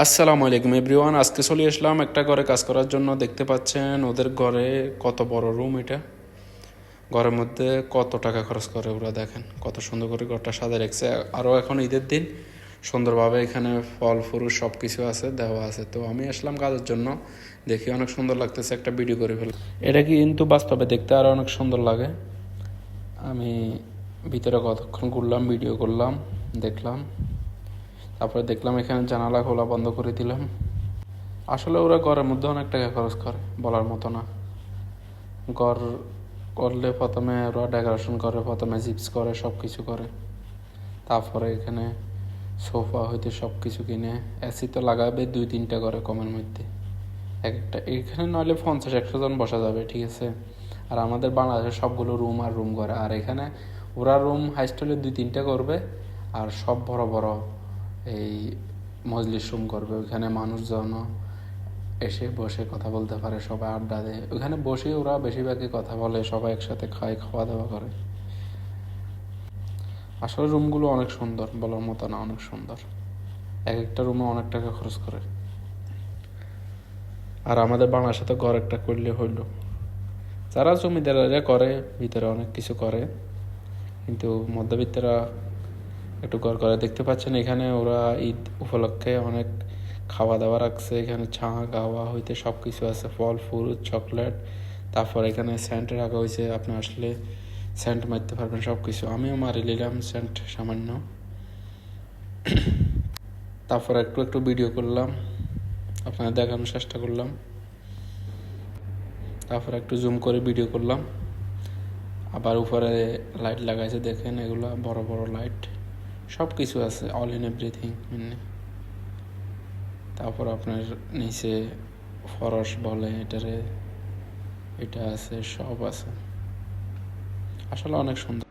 আসসালামু আলাইকুম এভরিওয়ান। আজকে চলে আসলাম একটা ঘরে কাজ করার জন্য। দেখতে পাচ্ছেন ওদের ঘরে কত বড় রুম। এটা ঘরের মধ্যে কত টাকা খরচ করে ওরা, দেখেন কত সুন্দর করে ঘরটা সাজিয়ে রাখছে। আরও এখন ঈদের দিন সুন্দরভাবে এখানে ফল ফুল সব কিছু আছে, দেওয়া আছে। তো আমি আসলাম কাজের জন্য, দেখি অনেক সুন্দর লাগতেছে, একটা ভিডিও করে ফেল। এটা কিন্তু বাস্তবে দেখতে আরও অনেক সুন্দর লাগে। আমি ভিতরে কতক্ষণ ঘুরলাম, ভিডিও করলাম, দেখলাম, তারপরে দেখলাম এখানে জানালা খোলা বন্ধ করে দিলাম। আসলে ওরা ঘরের মধ্যে অনেক টাকা খরচ করে, বলার মতো না। ঘর করলে প্রথমে ওরা ডেকোরেশন করে, প্রথমে জিপস করে, সব কিছু করে। তারপরে এখানে সোফা হইতে সব কিছু কিনে, এসি তো লাগাবে 2-3টা করে কমের মধ্যে এক একটা। এখানে নইলে 50-100 জন বসা যাবে, ঠিক আছে। আর আমাদের বাংলাদেশের সবগুলো রুম আর রুম করে, আর এখানে ওরা রুম হাইস্ট হলে 2-3টা করবে, আর সব বড় বড় এই মজলিস রুম করবে। ওইখানে মানুষজন এসে বসে কথা বলতে পারে, সবাই আড্ডা দেয় ওখানে বসে। ওরা বেশিরভাগই কথা বলে, সবাই একসাথে খায়, খাওয়া দাওয়া করে। আসলে রুমগুলো অনেক সুন্দর, বলার মতো না, অনেক সুন্দর। এক একটা রুমে অনেক টাকা খরচ করে। আর আমাদের বাংলার সাথে ঘর একটা করলে হইল। যারা জমিদারেরা করে ভিতরে অনেক কিছু করে, কিন্তু মধ্যবিত্তরা একটু ঘর করে। দেখতে পাচ্ছেন এখানে ওরা ঈদ উপলক্ষে অনেক খাওয়া দাওয়া রাখছে। এখানে চা গাওয়া হইতে সব কিছু আছে, ফল ফুল চকলেট। তারপর এখানে সেন্ট রাখা হয়েছে, আপনি আসলে সেন্ট মারতে পারবেন, সব কিছু। আমিও মারি নিলাম সেন্ট সামান্য। তারপর একটু একটু ভিডিও করলাম, আপনাদের দেখানোর চেষ্টা করলাম। তারপর একটু জুম করে ভিডিও করলাম। আবার উপরে লাইট লাগাইছে, দেখেন এগুলা বড় বড় লাইট, সব কিছু আছে, অল ইন এভরিথিং মানে। তারপর আপনার নিচে ফরস বলে এটারে, এটা আছে, সব আছে। আসলে অনেক সুন্দর।